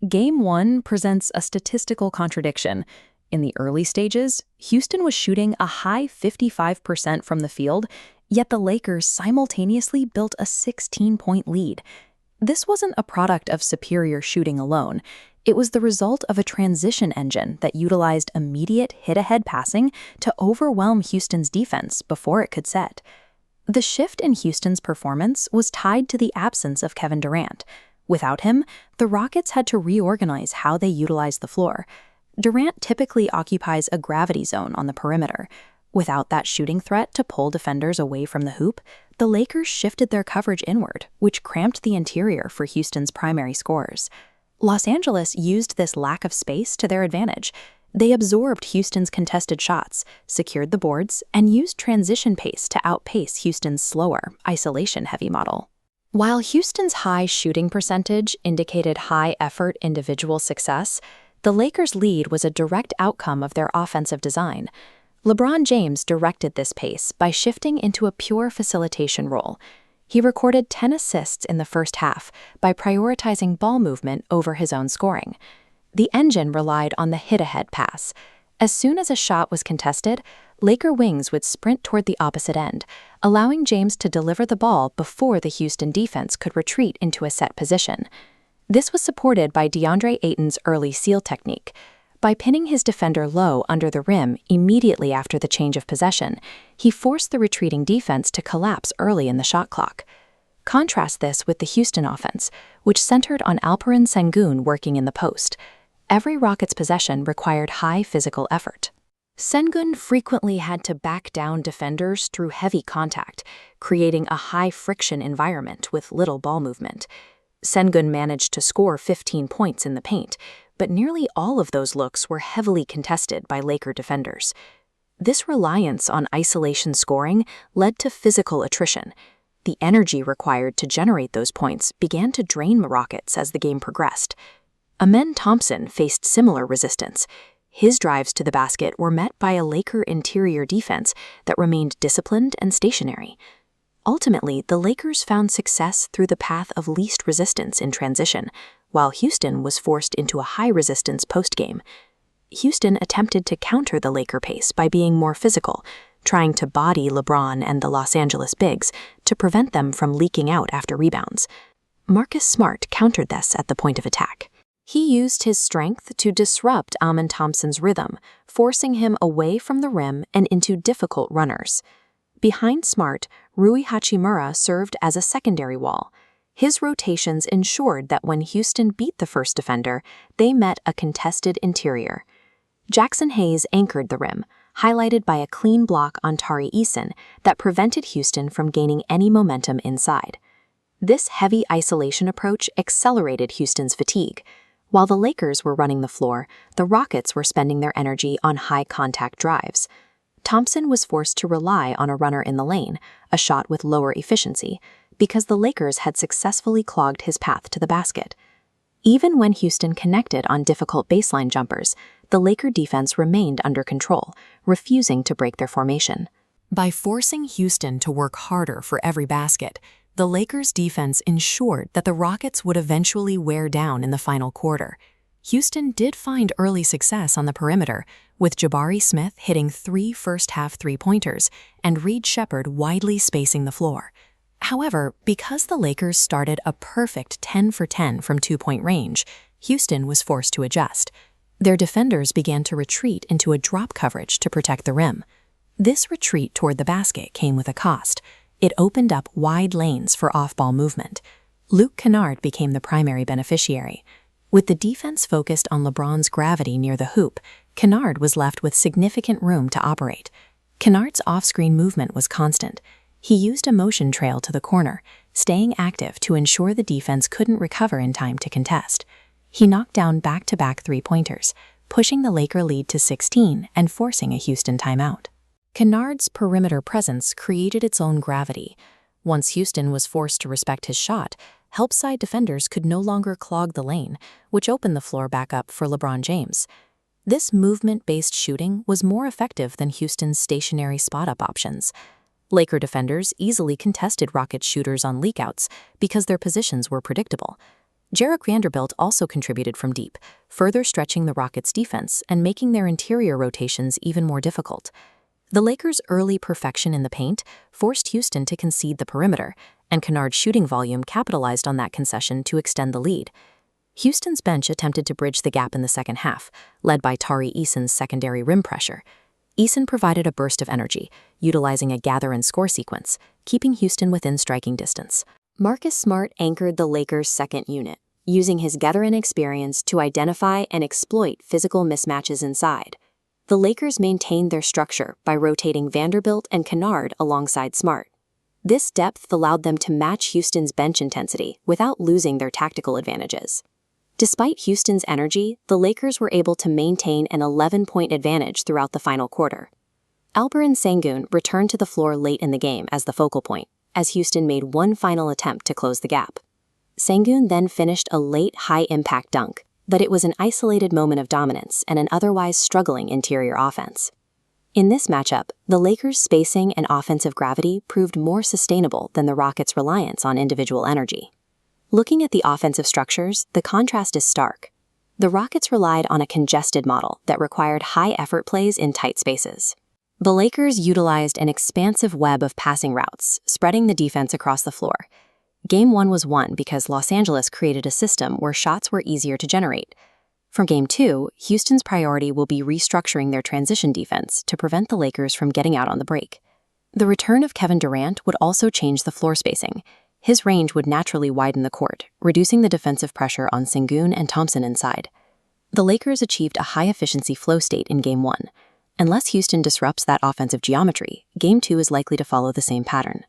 Game 1 presents a statistical contradiction. In the early stages, Houston was shooting a high 55% from the field, yet the Lakers simultaneously built a 16-point lead. This wasn't a product of superior shooting alone. It was the result of a transition engine that utilized immediate hit-ahead passing to overwhelm Houston's defense before it could set. The shift in Houston's performance was tied to the absence of Kevin Durant. Without him, the Rockets had to reorganize how they utilized the floor. Durant typically occupies a gravity zone on the perimeter. Without that shooting threat to pull defenders away from the hoop, the Lakers shifted their coverage inward, which cramped the interior for Houston's primary scorers. Los Angeles used this lack of space to their advantage. They absorbed Houston's contested shots, secured the boards, and used transition pace to outpace Houston's slower, isolation-heavy model. While Houston's high shooting percentage indicated high-effort individual success, the Lakers' lead was a direct outcome of their offensive design. LeBron James directed this pace by shifting into a pure facilitation role. He recorded 10 assists in the first half by prioritizing ball movement over his own scoring. The engine relied on the hit-ahead pass. As soon as a shot was contested, Laker wings would sprint toward the opposite end, allowing James to deliver the ball before the Houston defense could retreat into a set position. This was supported by DeAndre Ayton's early seal technique. By pinning his defender low under the rim immediately after the change of possession, he forced the retreating defense to collapse early in the shot clock. Contrast this with the Houston offense, which centered on Alperen Sengun working in the post. Every Rockets possession required high physical effort. Sengun frequently had to back down defenders through heavy contact, creating a high-friction environment with little ball movement. Sengun managed to score 15 points in the paint, but nearly all of those looks were heavily contested by Laker defenders. This reliance on isolation scoring led to physical attrition. The energy required to generate those points began to drain the Rockets as the game progressed. Thompson faced similar resistance. His drives to the basket were met by a Laker interior defense that remained disciplined and stationary. Ultimately, the Lakers found success through the path of least resistance in transition, while Houston was forced into a high-resistance postgame. Houston attempted to counter the Laker pace by being more physical, trying to body LeBron and the Los Angeles Bigs to prevent them from leaking out after rebounds. Marcus Smart countered this at the point of attack. He used his strength to disrupt Thompson's rhythm, forcing him away from the rim and into difficult runners. Behind Smart, Rui Hachimura served as a secondary wall. His rotations ensured that when Houston beat the first defender, they met a contested interior. Jackson Hayes anchored the rim, highlighted by a clean block on Tari Eason that prevented Houston from gaining any momentum inside. This heavy isolation approach accelerated Houston's fatigue. While the Lakers were running the floor, the Rockets were spending their energy on high-contact drives. Thompson was forced to rely on a runner in the lane, a shot with lower efficiency, because the Lakers had successfully clogged his path to the basket. Even when Houston connected on difficult baseline jumpers, the Laker defense remained under control, refusing to break their formation. By forcing Houston to work harder for every basket, the Lakers' defense ensured that the Rockets would eventually wear down in the final quarter. Houston did find early success on the perimeter, with Jabari Smith hitting 3 first-half three-pointers and Reed Shepherd widely spacing the floor. However, because the Lakers started a perfect 10 for 10 from two-point range, Houston was forced to adjust. Their defenders began to retreat into a drop coverage to protect the rim. This retreat toward the basket came with a cost. It opened up wide lanes for off-ball movement. Luke Kennard became the primary beneficiary. With the defense focused on LeBron's gravity near the hoop, Kennard was left with significant room to operate. Kennard's off-screen movement was constant. He used a motion trail to the corner, staying active to ensure the defense couldn't recover in time to contest. He knocked down back-to-back three-pointers, pushing the Laker lead to 16 and forcing a Houston timeout. Kennard's perimeter presence created its own gravity. Once Houston was forced to respect his shot, help-side defenders could no longer clog the lane, which opened the floor back up for LeBron James. This movement-based shooting was more effective than Houston's stationary spot-up options. Laker defenders easily contested Rockets shooters on leakouts because their positions were predictable. Jarek Vanderbilt also contributed from deep, further stretching the Rockets' defense and making their interior rotations even more difficult. The Lakers' early perfection in the paint forced Houston to concede the perimeter, and Kennard's shooting volume capitalized on that concession to extend the lead. Houston's bench attempted to bridge the gap in the second half, led by Tari Eason's secondary rim pressure. Eason provided a burst of energy, utilizing a gather-and-score sequence, keeping Houston within striking distance. Marcus Smart anchored the Lakers' second unit, using his veteran experience to identify and exploit physical mismatches inside. The Lakers maintained their structure by rotating Vanderbilt and Kennard alongside Smart. This depth allowed them to match Houston's bench intensity without losing their tactical advantages. Despite Houston's energy, the Lakers were able to maintain an 11-point advantage throughout the final quarter. Alperen Sengun returned to the floor late in the game as the focal point, as Houston made one final attempt to close the gap. Sengun then finished a late high-impact dunk, but it was an isolated moment of dominance and an otherwise struggling interior offense. In this matchup, the Lakers' spacing and offensive gravity proved more sustainable than the Rockets' reliance on individual energy. Looking at the offensive structures, the contrast is stark. The Rockets relied on a congested model that required high-effort plays in tight spaces. The Lakers utilized an expansive web of passing routes, spreading the defense across the floor. Game 1 was won because Los Angeles created a system where shots were easier to generate. For Game 2, Houston's priority will be restructuring their transition defense to prevent the Lakers from getting out on the break. The return of Kevin Durant would also change the floor spacing. His range would naturally widen the court, reducing the defensive pressure on Sengun and Thompson inside. The Lakers achieved a high-efficiency flow state in Game 1. Unless Houston disrupts that offensive geometry, Game 2 is likely to follow the same pattern.